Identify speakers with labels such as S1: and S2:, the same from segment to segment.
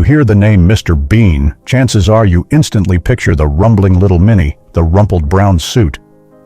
S1: you hear the name Mr. Bean, chances are you instantly picture the rumbling little Minnie, the rumpled brown suit,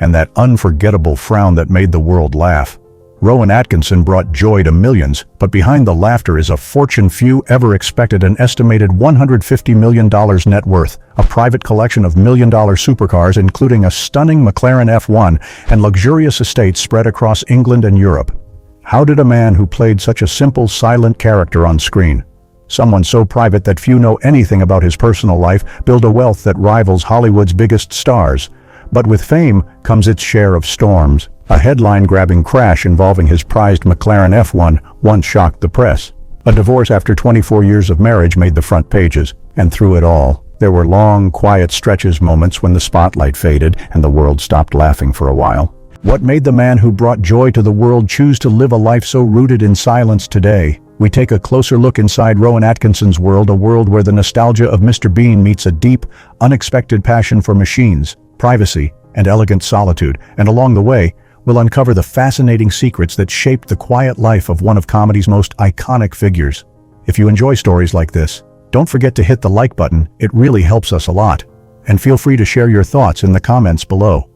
S1: and that unforgettable frown that made the world laugh. Rowan Atkinson brought joy to millions, but behind the laughter is a fortune few ever expected: an estimated $150 million net worth, a private collection of million-dollar supercars including a stunning McLaren F1, and luxurious estates spread across England and Europe. How did a man who played such a simple, silent character on screen, someone so private that few know anything about his personal life, build a wealth that rivals Hollywood's biggest stars? But with fame comes its share of storms. A headline-grabbing crash involving his prized McLaren F1 once shocked the press. A divorce after 24 years of marriage made the front pages, and through it all, there were long, quiet stretches, moments when the spotlight faded and the world stopped laughing for a while. What made the man who brought joy to the world choose to live a life so rooted in silence today? We take a closer look inside Rowan Atkinson's world, a world where the nostalgia of Mr. Bean meets a deep, unexpected passion for machines, privacy, and elegant solitude, and along the way, we'll uncover the fascinating secrets that shaped the quiet life of one of comedy's most iconic figures. If you enjoy stories like this, don't forget to hit the like button, it really helps us a lot. And feel free to share your thoughts in the comments below.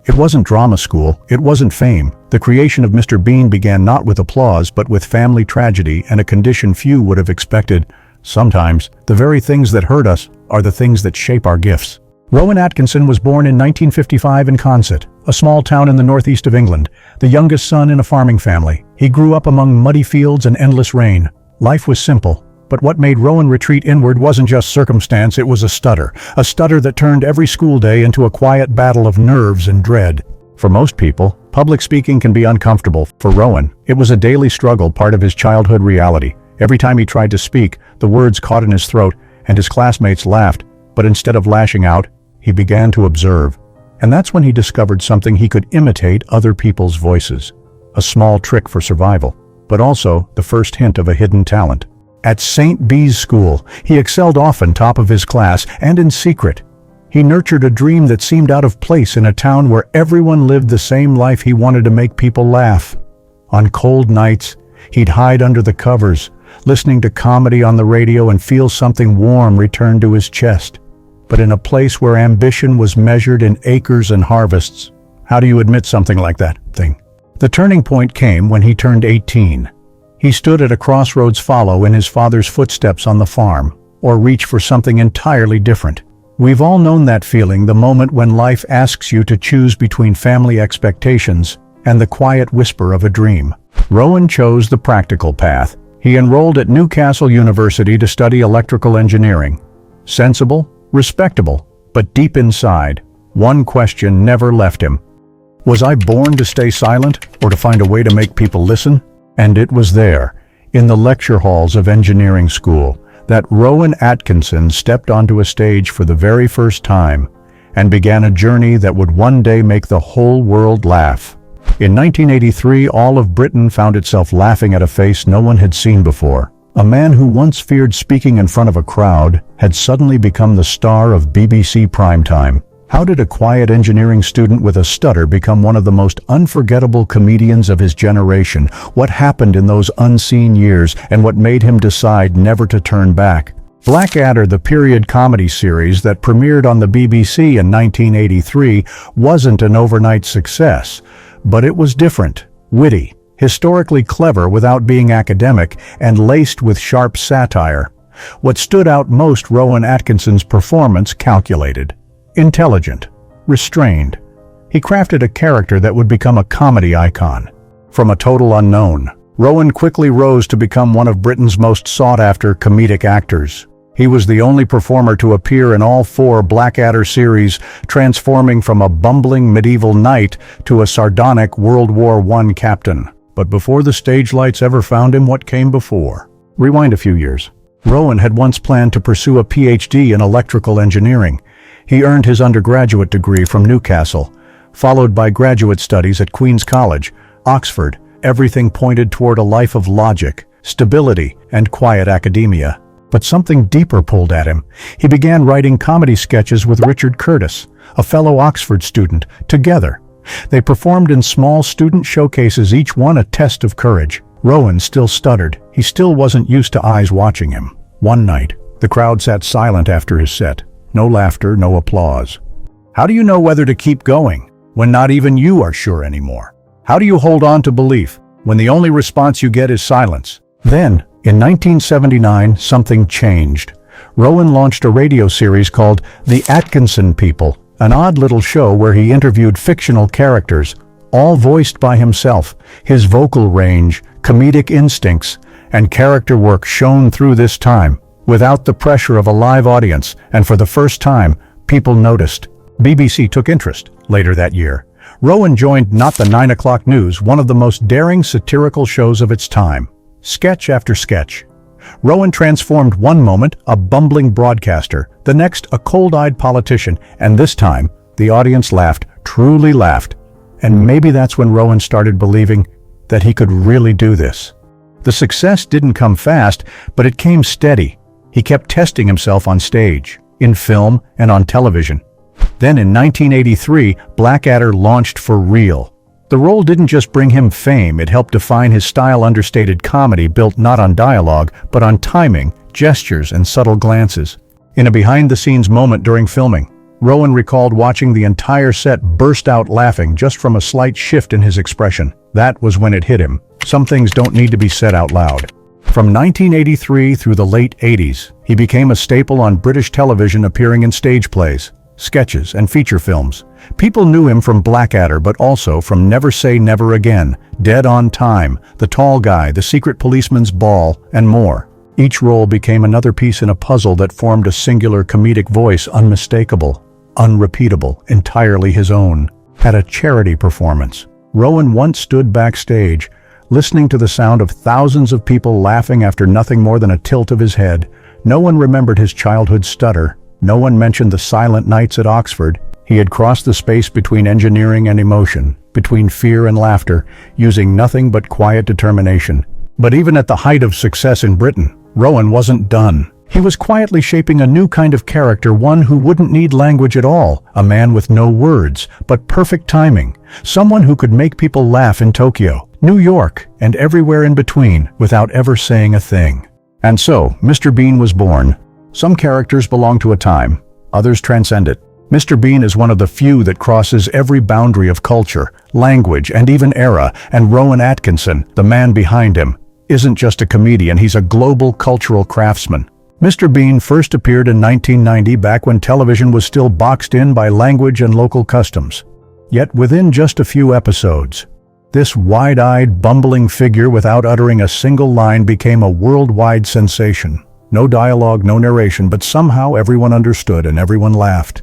S1: It wasn't drama school, it wasn't fame. The creation of Mr. Bean began not with applause but with family tragedy and a condition few would have expected. Sometimes, the very things that hurt us are the things that shape our gifts. Rowan Atkinson was born in 1955 in Consett, a small town in the northeast of England, the youngest son in a farming family. He grew up among muddy fields and endless rain. Life was simple, but what made Rowan retreat inward wasn't just circumstance, it was a stutter that turned every school day into a quiet battle of nerves and dread. For most people, public speaking can be uncomfortable. For Rowan, it was a daily struggle, part of his childhood reality. Every time he tried to speak, the words caught in his throat, and his classmates laughed, but instead of lashing out, he began to observe. And that's when he discovered something: he could imitate other people's voices. A small trick for survival, but also the first hint of a hidden talent. At St. B's school, he excelled, often top of his class, and in secret. He nurtured a dream that seemed out of place in a town where everyone lived the same life. He wanted to make people laugh. On cold nights, he'd hide under the covers, listening to comedy on the radio, and feel something warm return to his chest. But in a place where ambition was measured in acres and harvests, how do you admit something like that? The turning point came when he turned 18. He stood at a crossroads: follow in his father's footsteps on the farm, or reach for something entirely different. We've all known that feeling, the moment when life asks you to choose between family expectations and the quiet whisper of a dream. Rowan chose the practical path. He enrolled at Newcastle University to study electrical engineering. Sensible, respectable, but deep inside, one question never left him. Was I born to stay silent, or to find a way to make people listen? And it was there, in the lecture halls of engineering school, that Rowan Atkinson stepped onto a stage for the very first time and began a journey that would one day make the whole world laugh. In 1983, all of Britain found itself laughing at a face no one had seen before. A man who once feared speaking in front of a crowd had suddenly become the star of BBC primetime. How did a quiet engineering student with a stutter become one of the most unforgettable comedians of his generation? What happened in those unseen years, and what made him decide never to turn back? Blackadder, the period comedy series that premiered on the BBC in 1983, wasn't an overnight success, but it was different, witty, historically clever without being academic, and laced with sharp satire. What stood out most: Rowan Atkinson's performance: calculated, intelligent, restrained. He crafted a character that would become a comedy icon. From a total unknown, Rowan quickly rose to become one of Britain's most sought-after comedic actors. He was the only performer to appear in all 4 Blackadder series, transforming from a bumbling medieval knight to a sardonic World War I captain. But before the stage lights ever found him, what came before? Rewind a few years. Rowan had once planned to pursue a PhD in electrical engineering. He earned his undergraduate degree from Newcastle, followed by graduate studies at Queen's College, Oxford. Everything pointed toward a life of logic, stability, and quiet academia. But something deeper pulled at him. He began writing comedy sketches with Richard Curtis, a fellow Oxford student. Together, they performed in small student showcases, each one a test of courage. Rowan still stuttered. He still wasn't used to eyes watching him. One night, The crowd sat silent after his set. No laughter, no applause. How do you know whether to keep going when not even you are sure anymore? How do you hold on to belief when the only response you get is silence? Then, in 1979, something changed. Rowan launched a radio series called The Atkinson People, an odd little show where he interviewed fictional characters, all voiced by himself. His vocal range, comedic instincts, and character work shone through this time, without the pressure of a live audience, and for the first time, people noticed. BBC took interest. Later that year, Rowan joined Not the 9 O'Clock News, one of the most daring satirical shows of its time. Sketch after sketch. Rowan transformed one moment a bumbling broadcaster, the next a cold-eyed politician, and this time, the audience laughed, truly laughed. And maybe that's when Rowan started believing that he could really do this. The success didn't come fast, but it came steady. He kept testing himself on stage, in film, and on television. Then in 1983, Blackadder launched for real. The role didn't just bring him fame, it helped define his style: understated comedy built not on dialogue, but on timing, gestures, and subtle glances. In a behind-the-scenes moment during filming, Rowan recalled watching the entire set burst out laughing just from a slight shift in his expression. That was when it hit him. Some things don't need to be said out loud. From 1983 through the late 80s, he became a staple on British television, appearing in stage plays, sketches, and feature films. People knew him from Blackadder, but also from Never Say Never Again, Dead on Time, The Tall Guy, The Secret Policeman's Ball, and more. Each role became another piece in a puzzle that formed a singular comedic voice, unmistakable, unrepeatable, entirely his own. At a charity performance, Rowan once stood backstage, listening to the sound of thousands of people laughing after nothing more than a tilt of his head. No one remembered his childhood stutter. No one mentioned the silent nights at Oxford. He had crossed the space between engineering and emotion, between fear and laughter, using nothing but quiet determination. But even at the height of success in Britain, Rowan wasn't done. He was quietly shaping a new kind of character, one who wouldn't need language at all, a man with no words, but perfect timing, someone who could make people laugh in Tokyo, New York, and everywhere in between without ever saying a thing. And so, Mr. Bean was born. Some characters belong to a time, others transcend it. Mr. Bean is one of the few that crosses every boundary of culture, language, and even era, and Rowan Atkinson, the man behind him, isn't just a comedian, he's a global cultural craftsman. Mr. Bean first appeared in 1990, back when television was still boxed in by language and local customs. Yet within just a few episodes, this wide-eyed, bumbling figure without uttering a single line became a worldwide sensation. No dialogue, no narration, but somehow everyone understood and everyone laughed.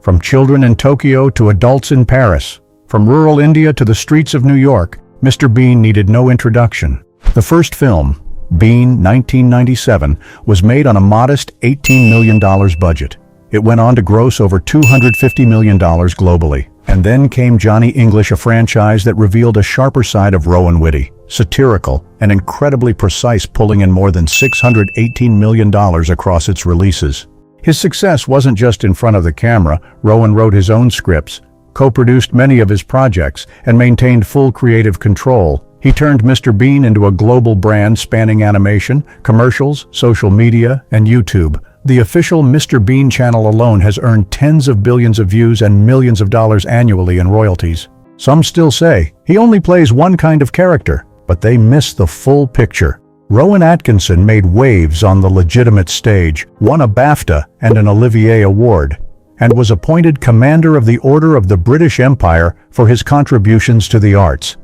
S1: From children in Tokyo to adults in Paris, from rural India to the streets of New York, Mr. Bean needed no introduction. The first film, Bean, 1997, was made on a modest $18 million budget. It went on to gross over $250 million globally. And then came Johnny English, a franchise that revealed a sharper side of Rowan, witty, satirical, and incredibly precise, pulling in more than $618 million across its releases. His success wasn't just in front of the camera. Rowan wrote his own scripts, co-produced many of his projects, and maintained full creative control. He turned Mr. Bean into a global brand spanning animation, commercials, social media, and YouTube. The official Mr. Bean channel alone has earned tens of billions of views and millions of dollars annually in royalties. Some still say he only plays one kind of character, but they miss the full picture. Rowan Atkinson made waves on the legitimate stage, won a BAFTA and an Olivier Award, and was appointed Commander of the Order of the British Empire for his contributions to the arts.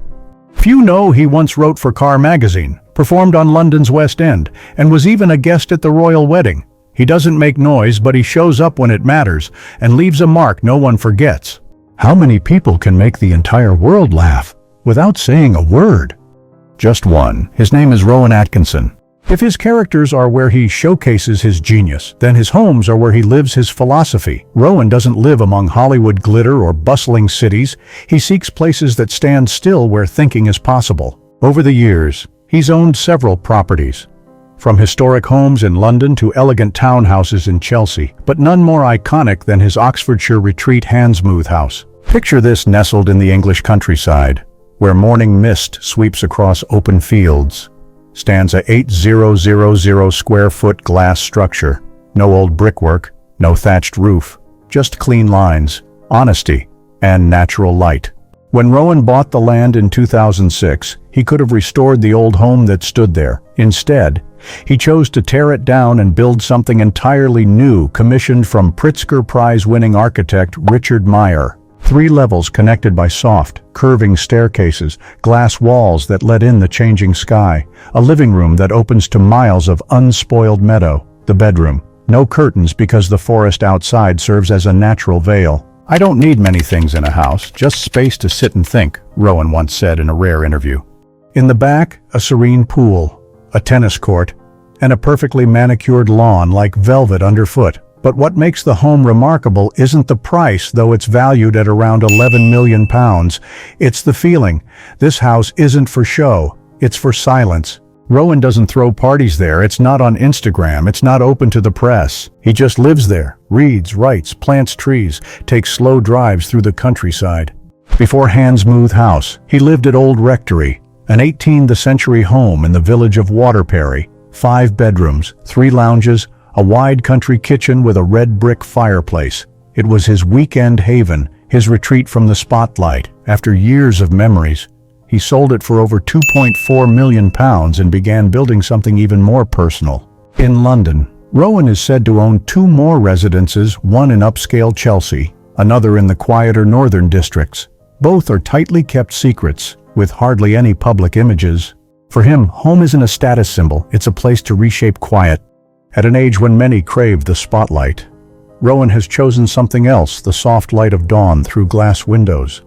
S1: Few know he once wrote for Car magazine, performed on London's West End, and was even a guest at the royal wedding. He doesn't make noise, but he shows up when it matters and leaves a mark no one forgets. How many people can make the entire world laugh without saying a word? Just one. His name is Rowan Atkinson. If his characters are where he showcases his genius, then his homes are where he lives his philosophy. Rowan doesn't live among Hollywood glitter or bustling cities. He seeks places that stand still, where thinking is possible. Over the years, he's owned several properties, from historic homes in London to elegant townhouses in Chelsea, but none more iconic than his Oxfordshire retreat Handsmouth house. Picture this nestled in the English countryside, where morning mist sweeps across open fields. stands a 8,000 square foot glass structure. No old brickwork, no thatched roof, just clean lines, honesty, and natural light. When Rowan bought the land in 2006, he could have restored the old home that stood there. Instead, he chose to tear it down and build something entirely new, commissioned from Pritzker Prize-winning architect Richard Meyer. 3 levels connected by soft, curving staircases, glass walls that let in the changing sky, a living room that opens to miles of unspoiled meadow, the bedroom. No curtains because the forest outside serves as a natural veil. "I don't need many things in a house, just space to sit and think," Rowan once said in a rare interview. In the back, a serene pool, a tennis court, and a perfectly manicured lawn like velvet underfoot. But what makes the home remarkable isn't the price, though it's valued at around £11 million. It's the feeling. This house isn't for show, it's for silence. Rowan doesn't throw parties there, it's not on Instagram, it's not open to the press. He just lives there, reads, writes, plants trees, takes slow drives through the countryside. Before Hansmouth House, he lived at Old Rectory, an 18th century home in the village of Waterperry. 5 bedrooms, 3 lounges, a wide country kitchen with a red brick fireplace. It was his weekend haven, his retreat from the spotlight. After years of memories, he sold it for over £2.4 million and began building something even more personal. In London, Rowan is said to own 2 more residences, one in upscale Chelsea, another in the quieter northern districts. Both are tightly kept secrets, with hardly any public images. For him, home isn't a status symbol, it's a place to reshape quiet. At an age when many crave the spotlight, Rowan has chosen something else, the soft light of dawn through glass windows.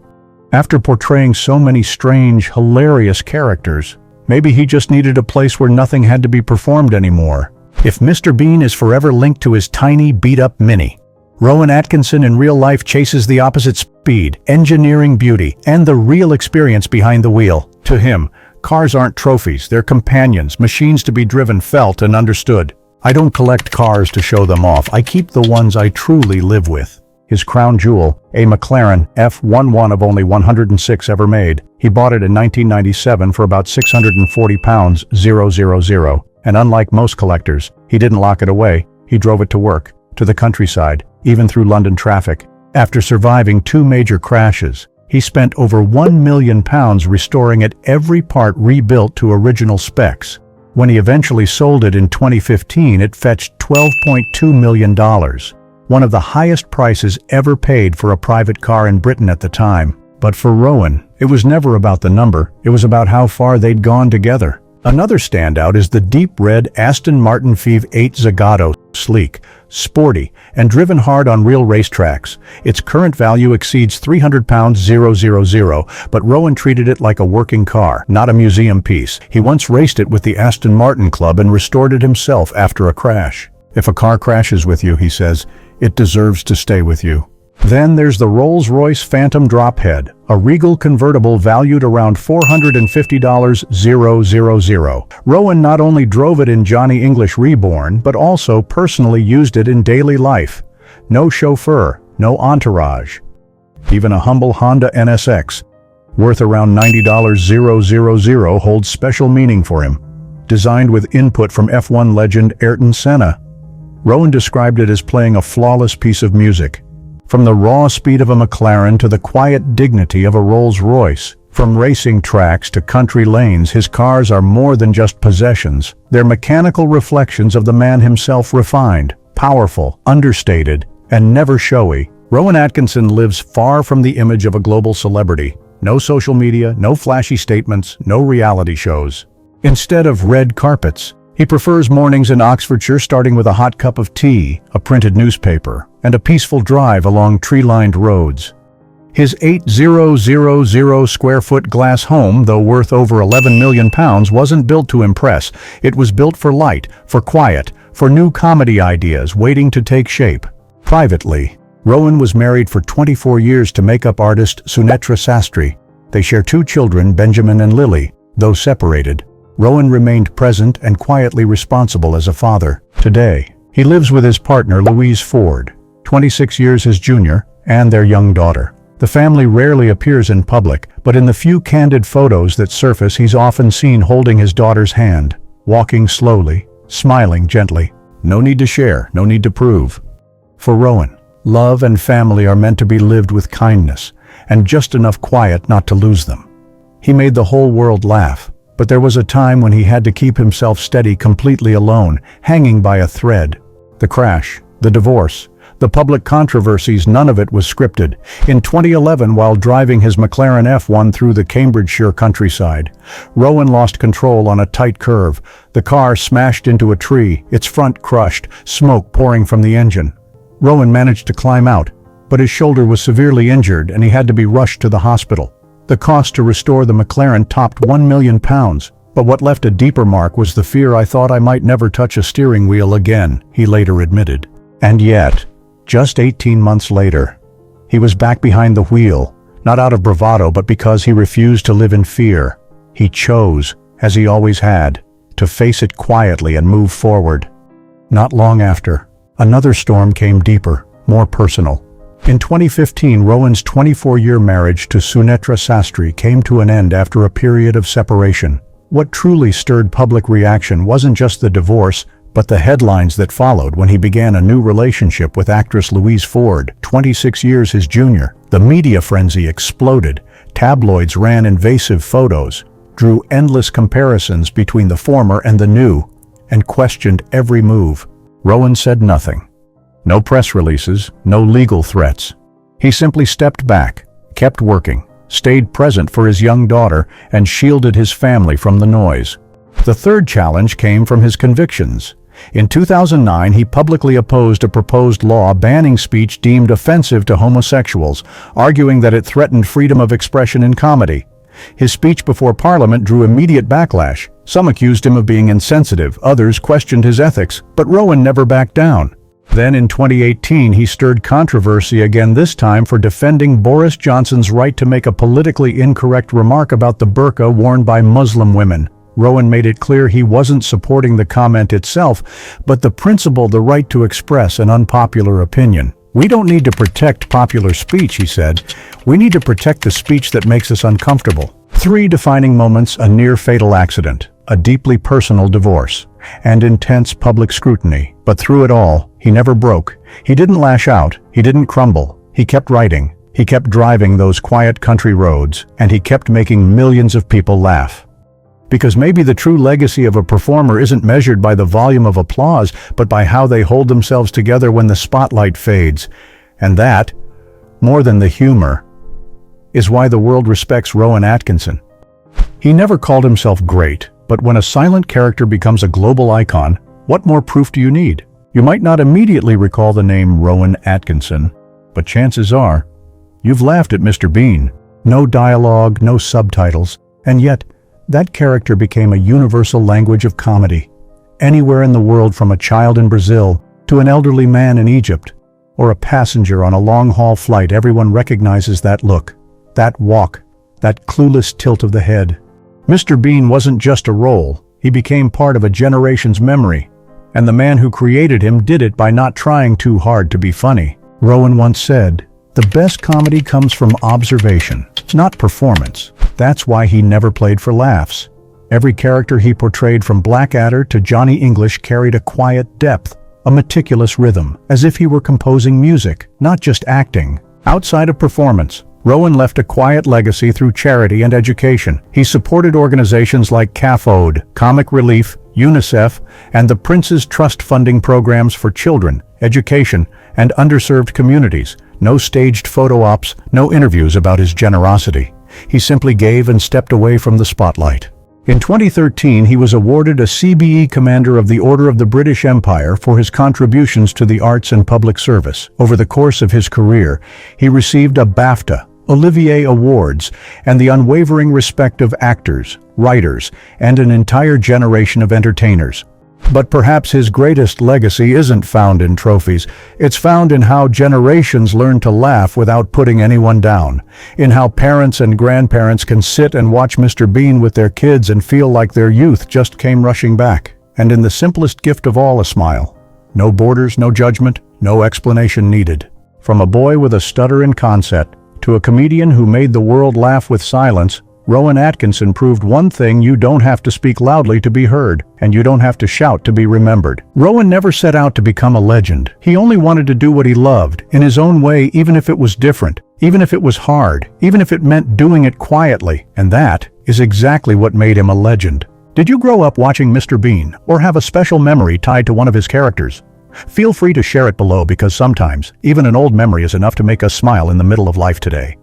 S1: After portraying so many strange, hilarious characters, maybe he just needed a place where nothing had to be performed anymore. If Mr. Bean is forever linked to his tiny, beat-up Mini, Rowan Atkinson in real life chases the opposite speed, engineering beauty, and the real experience behind the wheel. To him, cars aren't trophies, they're companions, machines to be driven, felt, and understood. "I don't collect cars to show them off, I keep the ones I truly live with." His crown jewel, a McLaren F11 of only 106 ever made. He bought it in 1997 for about £640,000, and unlike most collectors, he didn't lock it away. He drove it to work, to the countryside, even through London traffic. After surviving 2 major crashes, he spent over £1 million restoring it, every part rebuilt to original specs. When he eventually sold it in 2015, it fetched $12.2 million. One of the highest prices ever paid for a private car in Britain at the time. But for Rowan, it was never about the number, it was about how far they'd gone together. Another standout is the deep red Aston Martin Feve 8 Zagato, sleek, sporty, and driven hard on real racetracks. Its current value exceeds £300,000, but Rowan treated it like a working car, not a museum piece. He once raced it with the Aston Martin Club and restored it himself after a crash. "If a car crashes with you," he says, "it deserves to stay with you." Then there's the Rolls-Royce Phantom Drophead, a regal convertible valued around $450,000. Rowan not only drove it in Johnny English Reborn, but also personally used it in daily life. No chauffeur, no entourage. Even a humble Honda NSX, worth around $90,000, holds special meaning for him. Designed with input from F1 legend Ayrton Senna, Rowan described it as playing a flawless piece of music. From the raw speed of a McLaren to the quiet dignity of a Rolls-Royce, from racing tracks to country lanes, his cars are more than just possessions. They're mechanical reflections of the man himself, refined, powerful, understated, and never showy. Rowan Atkinson lives far from the image of a global celebrity. No social media, no flashy statements, no reality shows. Instead of red carpets, he prefers mornings in Oxfordshire starting with a hot cup of tea, a printed newspaper, and a peaceful drive along tree-lined roads. His 8,000 square foot glass home, though worth over £11 million, wasn't built to impress. It was built for light, for quiet, for new comedy ideas waiting to take shape. Privately, Rowan was married for 24 years to makeup artist Sunetra Sastry. They share 2 children, Benjamin and Lily. Though separated, Rowan remained present and quietly responsible as a father. Today, he lives with his partner Louise Ford, 26 years his junior, and their young daughter. The family rarely appears in public, but in the few candid photos that surface, he's often seen holding his daughter's hand, walking slowly, smiling gently. No need to share, no need to prove. For Rowan, love and family are meant to be lived with kindness, and just enough quiet not to lose them. He made the whole world laugh, but there was a time when he had to keep himself steady completely alone, hanging by a thread. The crash, the divorce, the public controversies, none of it was scripted. In 2011, while driving his McLaren F1 through the Cambridgeshire countryside, Rowan lost control on a tight curve. The car smashed into a tree, its front crushed, smoke pouring from the engine. Rowan managed to climb out, but his shoulder was severely injured and he had to be rushed to the hospital. The cost to restore the McLaren topped £1 million, but what left a deeper mark was the fear. I thought I might never touch a steering wheel again, he later admitted. And yet, just 18 months later, he was back behind the wheel, not out of bravado, but because he refused to live in fear. He chose, as he always had, to face it quietly and move forward. Not long after, another storm came, deeper, more personal. In 2015, Rowan's 24-year marriage to Sunetra Sastry came to an end after a period of separation. What truly stirred public reaction wasn't just the divorce, but the headlines that followed when he began a new relationship with actress Louise Ford, 26 years his junior. The media frenzy exploded. Tabloids ran invasive photos, drew endless comparisons between the former and the new, and questioned every move. Rowan said nothing. No press releases, no legal threats. He simply stepped back, kept working, stayed present for his young daughter, and shielded his family from the noise. The third challenge came from his convictions. In 2009, he publicly opposed a proposed law banning speech deemed offensive to homosexuals, arguing that it threatened freedom of expression in comedy. His speech before Parliament drew immediate backlash. Some accused him of being insensitive, others questioned his ethics, but Rowan never backed down. Then in 2018, he stirred controversy again, this time for defending Boris Johnson's right to make a politically incorrect remark about the burqa worn by Muslim women. Rowan made it clear he wasn't supporting the comment itself, but the principle, the right to express an unpopular opinion. We don't need to protect popular speech, he said. We need to protect the speech that makes us uncomfortable. 3 defining moments: a near-fatal accident, a deeply personal divorce, and intense public scrutiny. But through it all, he never broke. He didn't lash out. He didn't crumble. He kept writing. He kept driving those quiet country roads, and he kept making millions of people laugh. Because maybe the true legacy of a performer isn't measured by the volume of applause, but by how they hold themselves together when the spotlight fades. And that, more than the humor, is why the world respects Rowan Atkinson. He never called himself great, but when a silent character becomes a global icon, what more proof do you need? You might not immediately recall the name Rowan Atkinson, but chances are, you've laughed at Mr. Bean. No dialogue, no subtitles, and yet, that character became a universal language of comedy. Anywhere in the world, from a child in Brazil to an elderly man in Egypt, or a passenger on a long-haul flight, everyone recognizes that look, that walk, that clueless tilt of the head. Mr. Bean wasn't just a role, he became part of a generation's memory, and the man who created him did it by not trying too hard to be funny. Rowan once said, "The best comedy comes from observation, not performance." That's why he never played for laughs. Every character he portrayed, from Blackadder to Johnny English, carried a quiet depth, a meticulous rhythm, as if he were composing music, not just acting. Outside of performance, Rowan left a quiet legacy through charity and education. He supported organizations like CAFOD, Comic Relief, UNICEF, and the Prince's Trust, funding programs for children, education, and underserved communities. No staged photo ops, no interviews about his generosity. He simply gave and stepped away from the spotlight. In 2013, he was awarded a CBE Commander of the Order of the British Empire for his contributions to the arts and public service. Over the course of his career, he received a BAFTA, Olivier Awards, and the unwavering respect of actors, writers, and an entire generation of entertainers. But perhaps his greatest legacy isn't found in trophies. It's found in how generations learn to laugh without putting anyone down, in how parents and grandparents can sit and watch Mr. Bean with their kids and feel like their youth just came rushing back, and in the simplest gift of all, a smile. No borders, no judgment, no explanation needed. From a boy with a stutter in concept To a comedian who made the world laugh with silence, Rowan Atkinson proved one thing: you don't have to speak loudly to be heard, and you don't have to shout to be remembered. Rowan never set out to become a legend. He only wanted to do what he loved, in his own way, even if it was different, even if it was hard, even if it meant doing it quietly. And that is exactly what made him a legend. Did you grow up watching Mr. Bean, or have a special memory tied to one of his characters? Feel free to share it below, because sometimes, even an old memory is enough to make us smile in the middle of life today.